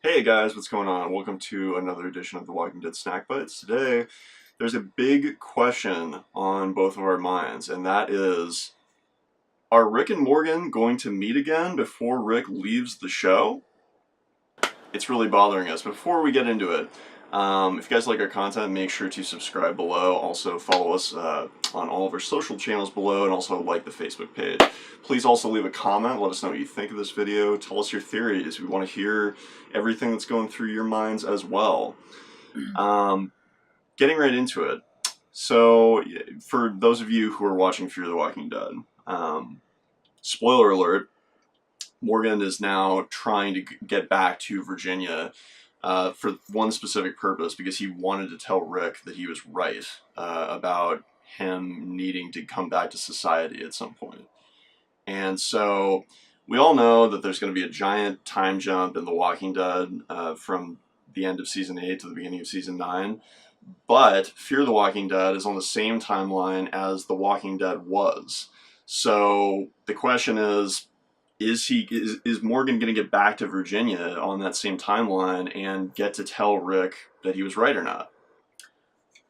Hey guys, what's going on? Welcome to another edition of the Walking Dead Snack Bites. Today, there's a big question on both of our minds, and that is, are Rick and Morgan going to meet again before Rick leaves the show? It's really bothering us. Before we get into it, if you guys like our content, make sure to subscribe below. Also, follow us on all of our social channels below, and also like the Facebook page. Please also leave a comment. Let us know what you think of this video. Tell us your theories. We want to hear everything that's going through your minds as well. Getting right into it. So, for those of you who are watching Fear the Walking Dead, spoiler alert, Morgan is now trying to get back to Virginia for one specific purpose, because he wanted to tell Rick that he was right about him needing to come back to society at some point. And so we all know that there's going to be a giant time jump in The Walking Dead from the end of Season 8 to the beginning of Season 9. But Fear the Walking Dead is on the same timeline as The Walking Dead was. So the question is Morgan going to get back to Virginia on that same timeline and get to tell Rick that he was right or not?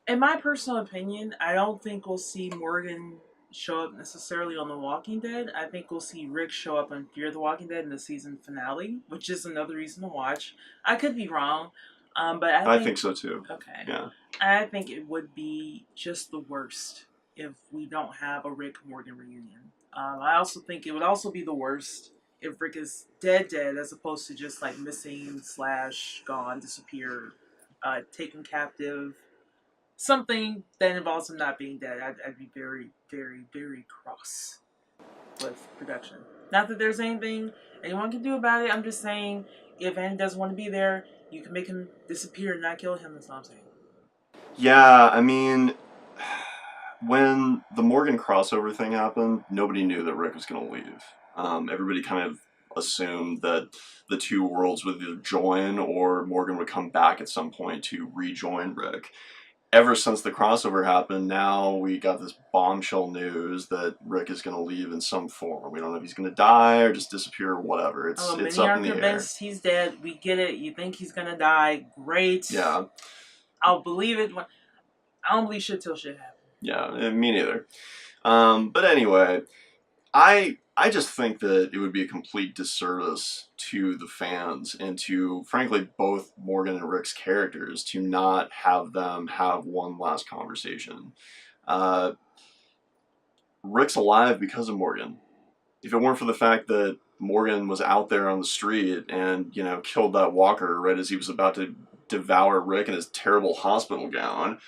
In my personal opinion, I don't think we'll see Morgan show up necessarily on The Walking Dead. I think we'll see Rick show up on Fear the Walking Dead in the season finale, which is another reason to watch. I could be wrong, but I think so too. Okay. Yeah. I think it would be just the worst if we don't have a Rick Morgan reunion. I also think it would also be the worst if Rick is dead, as opposed to just like missing slash gone, disappeared, taken captive. Something that involves him not being dead. I'd be very, very, very cross with production. Not that there's anything anyone can do about it. I'm just saying, if Andy doesn't want to be there, you can make him disappear and not kill him. That's all I'm saying. Yeah, I mean, when the Morgan crossover thing happened, nobody knew that Rick was going to leave. Everybody kind of assumed that the two worlds would either join or Morgan would come back at some point to rejoin Rick. Ever since the crossover happened, now we got this bombshell news that Rick is going to leave in some form. We don't know if he's going to die or just disappear or whatever. It's up in the air. Many are convinced he's dead. We get it. You think he's going to die. Great. Yeah. I'll believe it. I don't believe shit till shit happens. Yeah, me neither. But anyway, I just think that it would be a complete disservice to the fans and to, frankly, both Morgan and Rick's characters to not have them have one last conversation. Rick's alive because of Morgan. If it weren't for the fact that Morgan was out there on the street and, killed that walker right as he was about to devour Rick in his terrible hospital gown,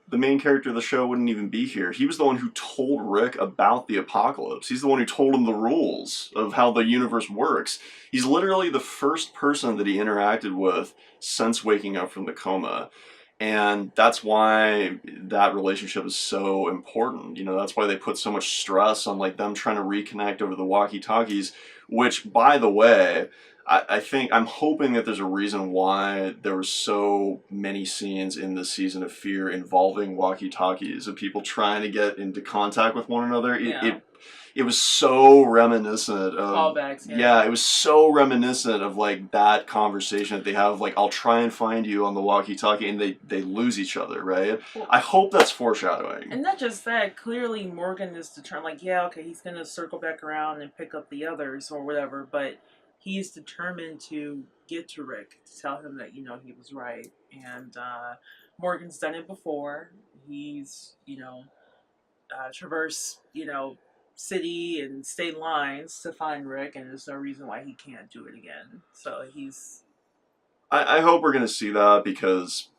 the main character of the show wouldn't even be here. He was the one who told Rick about the apocalypse. He's the one who told him the rules of how the universe works. He's literally the first person that he interacted with since waking up from the coma. And that's why that relationship is so important. That's why they put so much stress on them trying to reconnect over the walkie-talkies, which, by the way, I'm hoping that there's a reason why there were so many scenes in this season of Fear involving walkie-talkies of people trying to get into contact with one another. It was so reminiscent of callbacks. Yeah, it was so reminiscent of that conversation that they have. I'll try and find you on the walkie-talkie, and they lose each other, right? Well, I hope that's foreshadowing. And not just that. Clearly, Morgan is determined. He's gonna circle back around and pick up the others or whatever, but he's determined to get to Rick to tell him that he was right. And Morgan's done it before. He's traversed city and state lines to find Rick, and there's no reason why he can't do it again. So he's. I hope we're gonna see that, because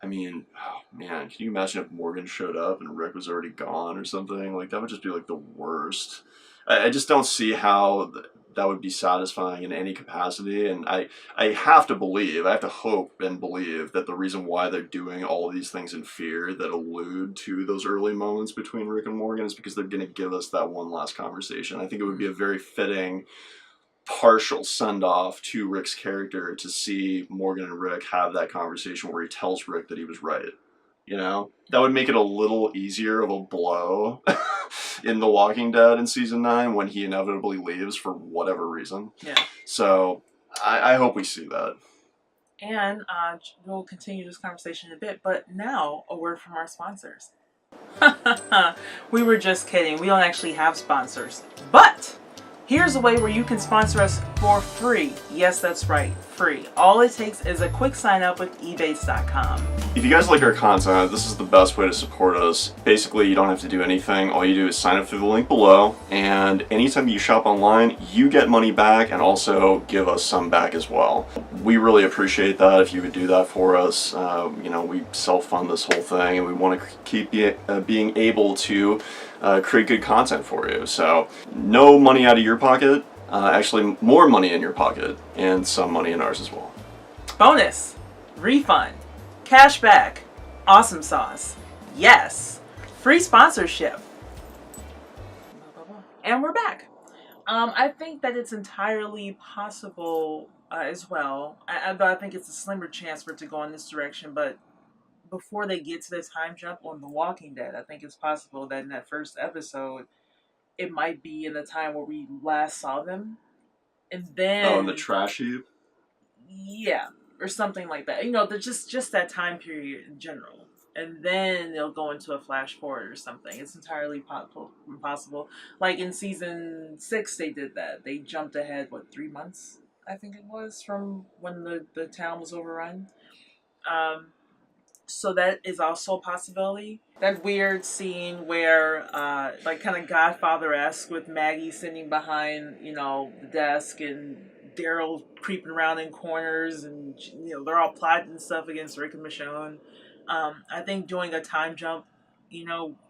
I mean, oh man, can you imagine if Morgan showed up and Rick was already gone or something? That would just be the worst. I just don't see how that would be satisfying in any capacity, and I have to hope and believe that the reason why they're doing all of these things in Fear that allude to those early moments between Rick and Morgan is because they're going to give us that one last conversation. I think it would be a very fitting partial send-off to Rick's character to see Morgan and Rick have that conversation where he tells Rick that he was right. That would make it a little easier of a blow in The Walking Dead in Season 9 when he inevitably leaves for whatever reason. Yeah. So, I hope we see that. And we'll continue this conversation in a bit. But now, a word from our sponsors. We were just kidding. We don't actually have sponsors. But here's a way where you can sponsor us for free. Yes, that's right, free. All it takes is a quick sign up with Ebates.com. If you guys like our content, this is the best way to support us. Basically, you don't have to do anything. All you do is sign up through the link below, and anytime you shop online, you get money back and also give us some back as well. We really appreciate that if you would do that for us. You know, we self-fund this whole thing, and we want to keep being able to create good content for you. So, no money out of your pocket. Actually, more money in your pocket, and some money in ours as well. Bonus, refund, cashback, awesome sauce, yes, free sponsorship. And we're back. I think that it's entirely possible as well. I think it's a slimmer chance for it to go in this direction, but before they get to the time jump on The Walking Dead, I think it's possible that in that first episode, it might be in the time where we last saw them. And then... Oh, in the trash heap? Yeah, or something like that. You know, just that time period in general. And then they'll go into a flash forward or something. It's entirely possible. Like in season 6, they did that. They jumped ahead, 3 months, I think it was, from when the town was overrun. So that is also a possibility. That weird scene where, like kind of Godfather-esque with Maggie sitting behind, the desk and Daryl creeping around in corners and, they're all plotting stuff against Rick and Michonne. I think doing a time jump,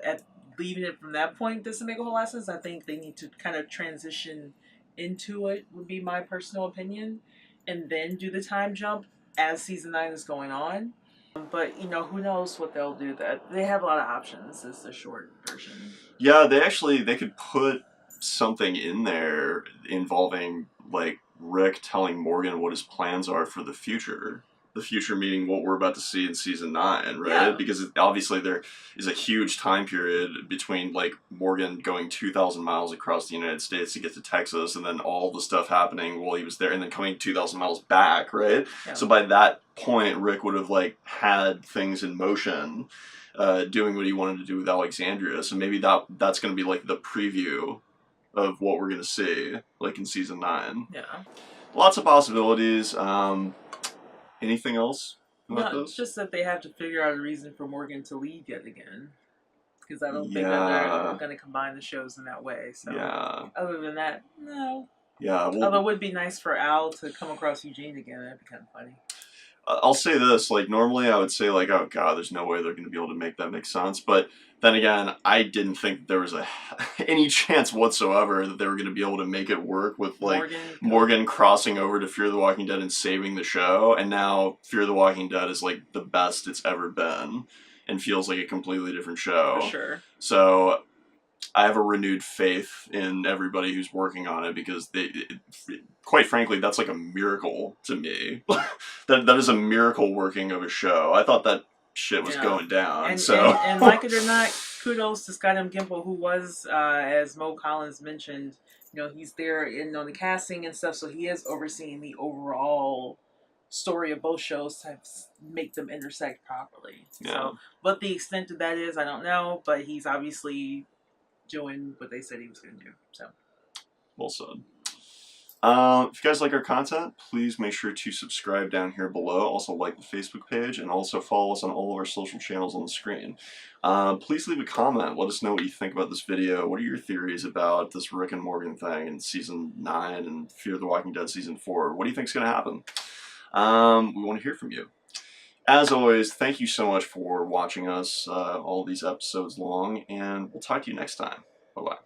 at leaving it from that point doesn't make a whole lot of sense. I think they need to kind of transition into it, would be my personal opinion, and then do the time jump as season 9 is going on. But, who knows what they'll do. That they have a lot of options is the short version. Yeah, they could put something in there involving, like, Rick telling Morgan what his plans are for the future. The future meaning what we're about to see in season 9, right? Yeah. Because obviously there is a huge time period between, like, Morgan going 2,000 miles across the United States to get to Texas, and then all the stuff happening while he was there, and then coming 2,000 miles back, right? Yeah. So by that point, Rick would have, like, had things in motion, doing what he wanted to do with Alexandria. So maybe that's going to be, like, the preview of what we're going to see, like, in season 9. Yeah. Lots of possibilities. Anything else about No, this? it's just that they have to figure out a reason for Morgan to leave yet again. Because I don't think that they're going to combine the shows in that way. So, yeah. Other than that, no. Yeah. Well, although it would be nice for Al to come across Eugene again. That'd be kind of funny. I'll say this, like, normally I would say, like, oh god, there's no way they're going to be able to make that make sense, but then again, I didn't think there was any chance whatsoever that they were going to be able to make it work with, like, Morgan crossing over to Fear the Walking Dead and saving the show, and now Fear the Walking Dead is, like, the best it's ever been, and feels like a completely different show. For sure. So I have a renewed faith in everybody who's working on it, because quite frankly, that's like a miracle to me. that is a miracle working of a show. I thought that shit was going down. And like it or not, kudos to Scott M. Gimple, who was, as Mo Collins mentioned, he's there on the casting and stuff, so he is overseeing the overall story of both shows to make them intersect properly. Yeah. So, what the extent of that is, I don't know, but he's obviously doing what they said he was going to do. So, well said. If you guys like our content, please make sure to subscribe down here below. Also like the Facebook page, and also follow us on all of our social channels on the screen. Please leave a comment. Let us know what you think about this video. What are your theories about this Rick and Morgan thing in season 9 and Fear the Walking Dead season 4? What do you think is going to happen? We want to hear from you. As always, thank you so much for watching us all these episodes long, and we'll talk to you next time. Bye-bye.